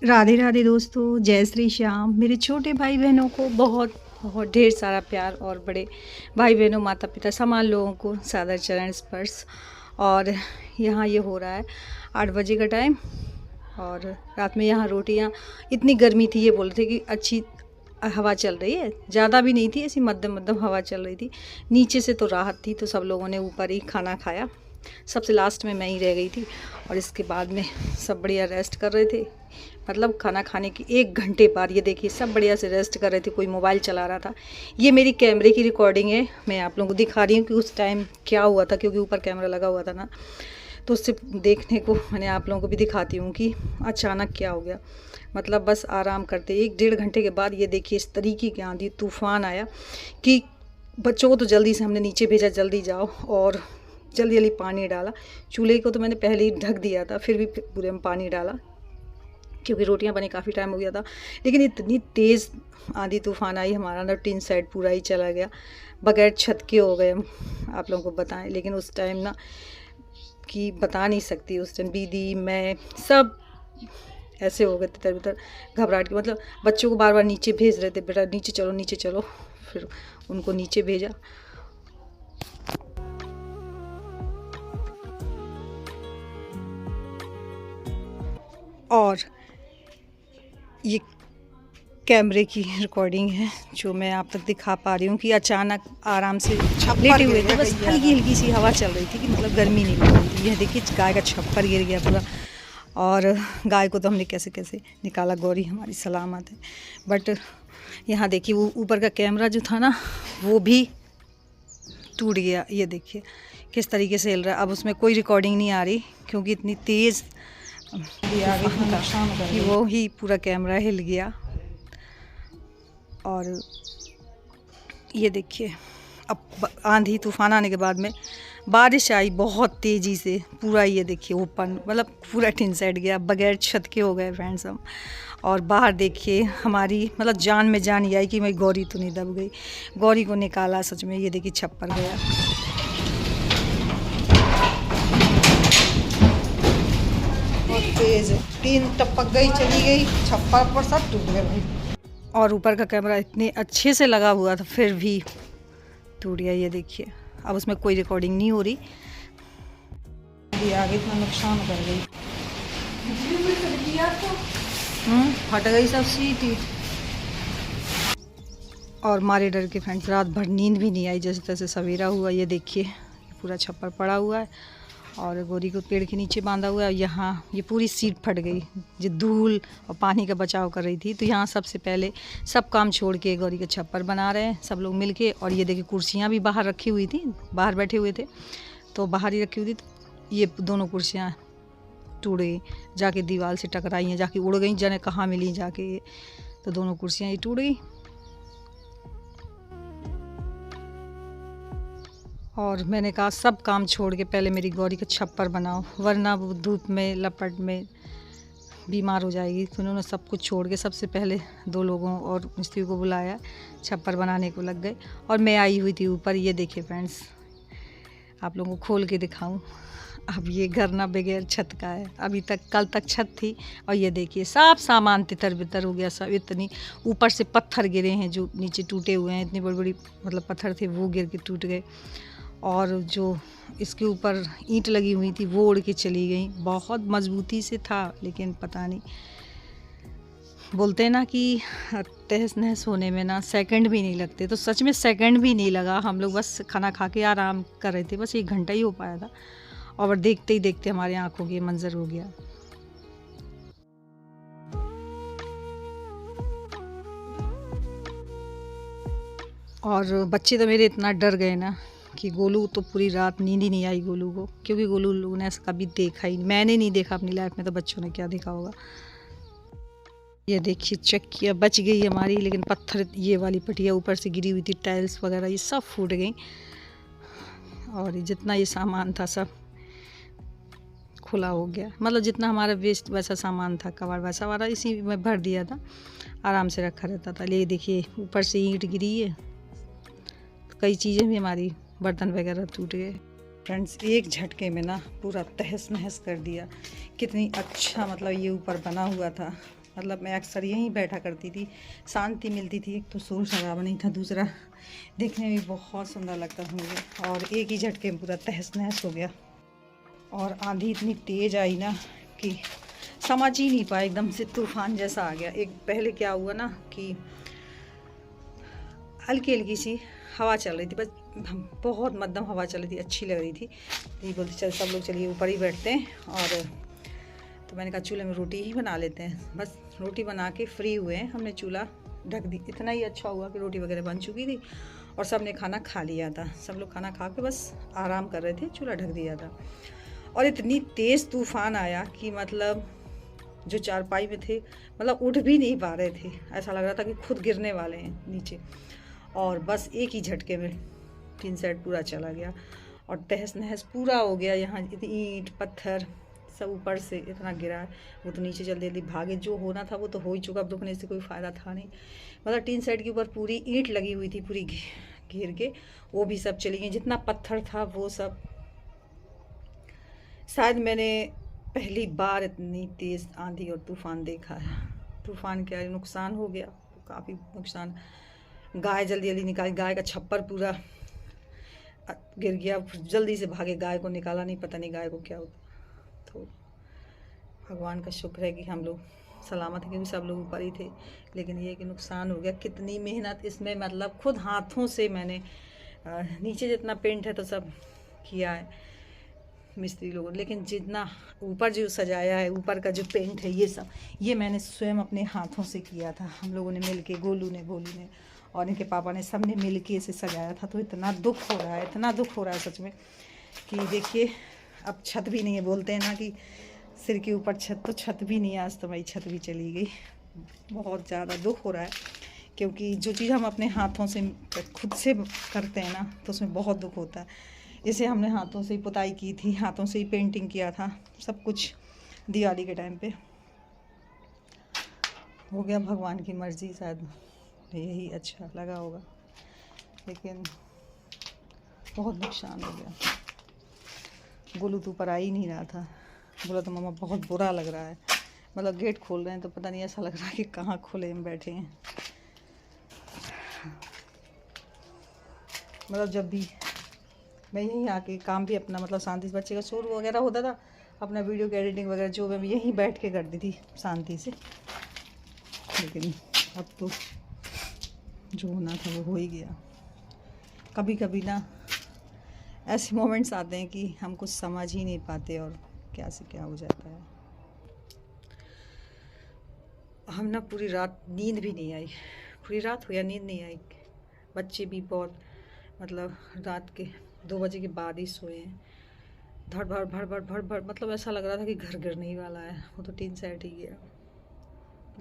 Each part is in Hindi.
राधे राधे दोस्तों, जय श्री श्याम। मेरे छोटे भाई बहनों को बहुत बहुत ढेर सारा प्यार और बड़े भाई बहनों, माता पिता, समान लोगों को सादर चरण स्पर्श। और यहाँ ये हो रहा है 8 बजे का टाइम। और रात में यहाँ रोटियाँ, इतनी गर्मी थी, ये बोल रहे थे कि अच्छी हवा चल रही है, ज़्यादा भी नहीं थी, ऐसी मध्यम मध्यम हवा चल रही थी। नीचे से तो राहत थी, तो सब लोगों ने ऊपर ही खाना खाया। सबसे लास्ट में मैं ही रह गई थी। और इसके बाद में सब बढ़िया रेस्ट कर रहे थे, मतलब खाना खाने की 1 घंटे बाद। ये देखिए सब बढ़िया से रेस्ट कर रहे थे, कोई मोबाइल चला रहा था। ये मेरी कैमरे की रिकॉर्डिंग है, मैं आप लोगों को दिखा रही हूँ कि उस टाइम क्या हुआ था, क्योंकि ऊपर कैमरा लगा हुआ था ना, तो उससे देखने को मैंने आप लोगों को भी दिखाती हूँ कि अचानक क्या हो गया। मतलब बस आराम करते 1-1.5 घंटे के बाद ये देखिए इस तरीके की आंधी तूफ़ान आया कि बच्चों को तो जल्दी से हमने नीचे भेजा, जल्दी जाओ, और जल्दी जल्दी पानी डाला। चूल्हे को तो मैंने पहले ही ढक दिया था, फिर भी पूरे में पानी डाला क्योंकि रोटियां बने काफ़ी टाइम हो गया था। लेकिन इतनी तेज़ आंधी तूफ़ान आई, हमारा ना टिन सेट पूरा ही चला गया, बगैर छत के हो गए हम, आप लोगों को बताएं। लेकिन उस टाइम ना कि बता नहीं सकती, उस टाइम दीदी मैं सब ऐसे हो गए थे तरबतर घबराहट के। मतलब बच्चों को बार बार नीचे भेज रहे थे, बेटा नीचे चलो नीचे चलो, फिर उनको नीचे भेजा। और ये कैमरे की रिकॉर्डिंग है जो मैं आप तक दिखा पा रही हूँ कि अचानक आराम से लेटे हुए थे, बस हल्की हल्की सी हवा चल रही थी कि मतलब गर्मी नहीं लग रही थी। यह देखिए गाय का छप्पर गिर गया पूरा, और गाय को तो हमने कैसे कैसे निकाला, गौरी हमारी सलामत है। बट यहाँ देखिए वो ऊपर का कैमरा जो था ना वो भी टूट गया। ये देखिए किस तरीके से हिल रहा है। अब उसमें कोई रिकॉर्डिंग नहीं आ रही क्योंकि इतनी तेज़ कि वो ही पूरा कैमरा हिल गया। और ये देखिए अब आंधी तूफान आने के बाद में बारिश आई बहुत तेज़ी से, पूरा ये देखिए ओपन, मतलब पूरा टिन सेट गया, बगैर छत के हो गए फ्रेंड्स हम। और बाहर देखिए हमारी मतलब जान में जान ये आई कि मेरी गौरी तो नहीं दब गई। गौरी को निकाला, सच में ये देखिए छप्पर गया। तेज टीन टपक गई, चली गई, छप्पर पर सब टूट गया भाई। और ऊपर का कैमरा इतने अच्छे से लगा हुआ था फिर भी टूट गया। ये देखिए अब उसमें कोई रिकॉर्डिंग नहीं हो रही। आगे इतना नुकसान कर गई, फट गई सब सीट। और मारे डर के फ्रेंड्स रात भर नींद भी नहीं आई, जैसे तैसे सवेरा हुआ। ये देखिए पूरा छप्पर पड़ा हुआ है और गौरी को पेड़ के नीचे बांधा हुआ है। यहाँ ये पूरी सीट फट गई, जो धूल और पानी का बचाव कर रही थी। तो यहाँ सबसे पहले सब काम छोड़ के गौरी का छप्पर बना रहे हैं सब लोग मिलके। और ये देखिए कुर्सियाँ भी बाहर रखी हुई थी, बाहर बैठे हुए थे तो बाहर ही रखी हुई थी। तो ये दोनों कुर्सियाँ टूट गई, जाके दीवार से टकराई हैं, जाके उड़ गई, जाने कहाँ मिली जाके। तो दोनों कुर्सियाँ ही टूट गई। और मैंने कहा सब काम छोड़ के पहले मेरी गौरी का छप्पर बनाओ, वरना वो धूप में लपट में बीमार हो जाएगी। तो उन्होंने सब कुछ छोड़ के सबसे पहले 2 लोगों और मिस्त्री को बुलाया, छप्पर बनाने को लग गए। और मैं आई हुई थी ऊपर। ये देखिए फ्रेंड्स आप लोगों को खोल के दिखाऊं, अब ये घर ना बगैर छत का है। अभी तक कल तक छत थी और ये देखिए सब सामान तितर बितर हो गया सब। इतनी ऊपर से पत्थर गिरे हैं जो नीचे टूटे हुए हैं, इतनी बड़ी बड़ी मतलब पत्थर थे वो गिर के टूट गए। और जो इसके ऊपर ईंट लगी हुई थी वो उड़ के चली गई। बहुत मजबूती से था लेकिन पता नहीं, बोलते हैं ना कि तहस नहस होने में ना सेकंड भी नहीं लगते। तो सच में सेकंड भी नहीं लगा। हम लोग बस खाना खा के आराम कर रहे थे, बस 1 घंटा ही हो पाया था और देखते ही देखते हमारे आंखों के मंजर हो गया। और बच्चे तो मेरे इतना डर गए ना कि गोलू तो पूरी रात नींद ही नहीं आई गोलू को, क्योंकि गोलू लोगों ने ऐसा कभी देखा ही नहीं। मैंने नहीं देखा अपनी लाइफ में, तो बच्चों ने क्या देखा होगा। ये देखिए चक्कियाँ बच गई हमारी, लेकिन पत्थर ये वाली पटिया ऊपर से गिरी हुई थी, टाइल्स वगैरह ये सब फूट गई। और जितना ये सामान था सब खुला हो गया, मतलब जितना हमारा वेस्ट वैसा सामान था, कबाड़ वैसा वाला इसी में भर दिया था, आराम से रखा रहता था। ये देखिए ऊपर से ईंट गिरी है, कई चीज़ें भी हमारी बर्तन वगैरह टूट गए। फ्रेंड्स एक झटके में ना पूरा तहस नहस कर दिया। कितनी अच्छा मतलब ये ऊपर बना हुआ था, मतलब मैं अक्सर यहीं बैठा करती थी, शांति मिलती थी। एक तो शोर शराबा नहीं था, दूसरा देखने में भी बहुत सुंदर लगता था मुझे। और एक ही झटके में पूरा तहस नहस हो गया। और आंधी इतनी तेज़ आई ना कि समझ ही नहीं पाया, एकदम से तूफान जैसा आ गया। एक पहले क्या हुआ ना कि हल्की हल्की सी हवा चल रही थी, बस बहुत मध्यम हवा चल रही थी, अच्छी लग रही थी। ये बोलते चल सब लोग चलिए ऊपर ही बैठते हैं। और तो मैंने कहा चूल्हे में रोटी ही बना लेते हैं। बस रोटी बना के फ्री हुए हैं, हमने चूल्हा ढक दी। इतना ही अच्छा हुआ कि रोटी वगैरह बन चुकी थी और सब ने खाना खा लिया था। सब लोग खाना खा के बस आराम कर रहे थे, चूल्हा ढक दिया था। और इतनी तेज़ तूफान आया कि मतलब जो चारपाई में थे मतलब उठ भी नहीं पा रहे थे, ऐसा लग रहा था कि खुद गिरने वाले हैं नीचे। और बस एक ही झटके में टीन सेट पूरा चला गया और तहस नहस पूरा हो गया। यहाँ ईंट पत्थर सब ऊपर से इतना गिरा है। वो तो नीचे जल्दी जल्दी भागे, जो होना था वो तो हो ही चुका, अब रुकने से कोई फ़ायदा था नहीं। मतलब टीन सेट के ऊपर पूरी ईंट लगी हुई थी, पूरी घेर के, वो भी सब चली गई। जितना पत्थर था वो सब, शायद मैंने पहली बार इतनी तेज़ आंधी और तूफ़ान देखा है। तूफ़ान क्या नुकसान हो गया, काफ़ी नुकसान। गाय जल्दी जल्दी निकाली, गाय का छप्पर पूरा गिर गया। जल्दी से भागे, गाय को निकाला, नहीं पता नहीं गाय को क्या होता। तो भगवान का शुक्र है कि हम लोग सलामत हैं, क्योंकि सब लोग ऊपर ही थे। लेकिन ये कि नुकसान हो गया। कितनी मेहनत इसमें, मतलब खुद हाथों से मैंने नीचे जितना पेंट है तो सब किया है मिस्त्री लोगों ने, लेकिन जितना ऊपर जो सजाया है, ऊपर का जो पेंट है, ये मैंने स्वयं अपने हाथों से किया था। हम लोगों ने मिलके, गोलू ने, भोलू ने और इनके पापा ने, सब ने मिल के इसे सजाया था। तो इतना दुख हो रहा है, इतना दुख हो रहा है सच में कि देखिए अब छत भी नहीं है। बोलते हैं ना कि सिर के ऊपर छत, तो छत भी नहीं है। आज तो मेरी छत भी चली गई। बहुत ज़्यादा दुख हो रहा है, क्योंकि जो चीज़ हम अपने हाथों से खुद से करते हैं ना, तो उसमें बहुत दुख होता है। इसे हमने हाथों से ही पुताई की थी, हाथों से ही पेंटिंग किया था, सब कुछ दिवाली के टाइम पे हो गया। भगवान की मर्ज़ी, शायद यही अच्छा लगा होगा, लेकिन बहुत नुकसान हो गया। गोलू तो ऊपर आ ही नहीं रहा था, बोला तो मम्मा बहुत बुरा लग रहा है। मतलब गेट खोल रहे हैं तो पता नहीं, ऐसा लग रहा है कि कहाँ खुले हम बैठे हैं। मतलब जब भी मैं यहीं आके काम भी अपना, मतलब शांति से, बच्चे का शोर वगैरह होता था, अपना वीडियो की एडिटिंग वगैरह जो मैं यहीं बैठ के करती थी शांति से। लेकिन अब तो जो होना था वो हो ही गया। कभी कभी ना ऐसे मोमेंट्स आते हैं कि हम कुछ समझ ही नहीं पाते और क्या से क्या हो जाता है। हम ना पूरी रात नींद भी नहीं आई, पूरी रात हो या नींद नहीं आई। बच्चे भी बहुत, मतलब रात के 2 बजे के बाद ही सोए हैं। धड़ भड़ भड़ भड़ भड़ भड़, मतलब ऐसा लग रहा था कि घर गिरने ही वाला है। वो तो टीन सेट ही गया।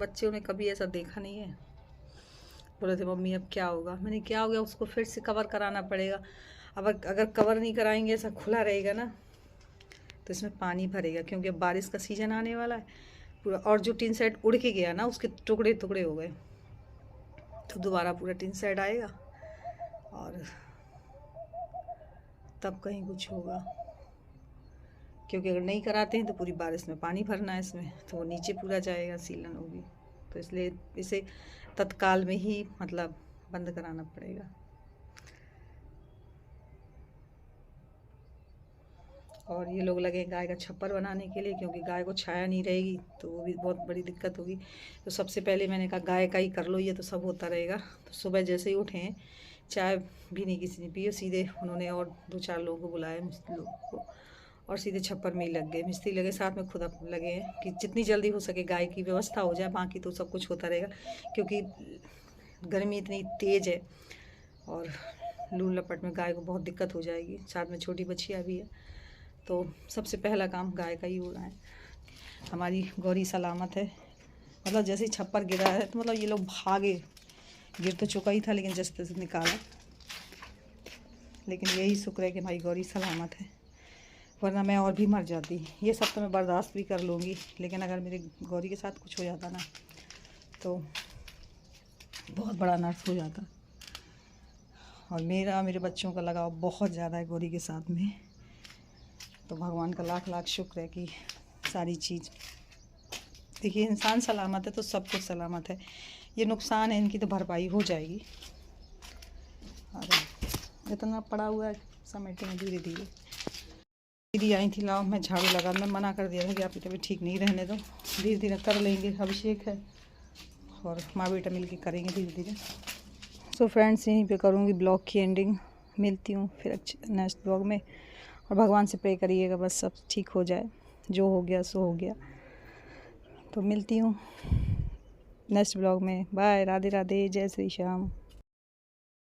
बच्चों ने कभी ऐसा देखा नहीं है। बोले थे मम्मी अब क्या होगा। मैंने क्या हो गया, उसको फिर से कवर कराना पड़ेगा। अब अगर कवर नहीं कराएंगे, ऐसा खुला रहेगा ना, तो इसमें पानी भरेगा, क्योंकि अब बारिश का सीज़न आने वाला है पूरा। और जो टीन सेट उड़ के गया ना, उसके टुकड़े टुकड़े हो गए, तो दोबारा पूरा टीन सेट आएगा और तब कहीं कुछ होगा। क्योंकि अगर नहीं कराते हैं तो पूरी बारिश में पानी भरना है इसमें, तो वो नीचे पूरा जाएगा, सीलन होगी। तो इसलिए इसे तत्काल में ही मतलब बंद कराना पड़ेगा। और ये लोग लगे गाय का छप्पर बनाने के लिए, क्योंकि गाय को छाया नहीं रहेगी तो वो भी बहुत बड़ी दिक्कत होगी। तो सबसे पहले मैंने कहा गाय का ही कर लो, ये तो सब होता रहेगा। तो सुबह जैसे ही उठे हैं, चाय भी नहीं किसी ने पी, सीधे उन्होंने और 2-4 लोगों को बुलाया, मिस्त्री लोगों को, और सीधे छप्पर में ही लग गए। मिस्त्री लगे साथ में, खुद लगे हैं कि जितनी जल्दी हो सके गाय की व्यवस्था हो जाए, बाकी तो सब कुछ होता रहेगा। क्योंकि गर्मी इतनी तेज़ है और लू लपट में गाय को बहुत दिक्कत हो जाएगी, साथ में छोटी बच्चियाँ भी है। तो सबसे पहला काम गाय का ही हो रहा है। हमारी गौरी सलामत है। मतलब जैसे ही छप्पर गिरा है तो मतलब ये लोग भागे, गिर तो चुका ही था लेकिन जैसे तैसे निकाला। लेकिन यही शुक्र है कि हमारी गौरी सलामत है, वरना मैं और भी मर जाती। ये सब तो मैं बर्दाश्त भी कर लूँगी, लेकिन अगर मेरे गौरी के साथ कुछ हो जाता ना, तो बहुत बड़ा नर्क हो जाता। और मेरे बच्चों का लगाव बहुत ज़्यादा है गौरी के साथ में। तो भगवान का लाख लाख शुक्र है कि सारी चीज़ देखिए इंसान सलामत है तो सब कुछ सलामत है। ये नुकसान है इनकी तो भरपाई हो जाएगी। अरे इतना पड़ा हुआ है, समेटेंगे धीरे धीरे। दीदी आई थी, लाओ मैं झाड़ू लगा, मैं मना कर दिया था कि आपकी तबीयत ठीक नहीं, रहने दो, धीरे धीरे कर लेंगे। अभिषेक है और माँ बेटा मिलके करेंगे धीरे धीरे। सो फ्रेंड्स, यहीं पे करूँगी ब्लॉग की एंडिंग। मिलती हूँ फिर नेक्स्ट ब्लॉग में, और भगवान से प्रे करिएगा बस सब ठीक हो जाए। जो हो गया सो हो गया। तो मिलती हूँ नेक्स्ट ब्लॉग में। बाय, राधे राधे, जय श्री श्याम।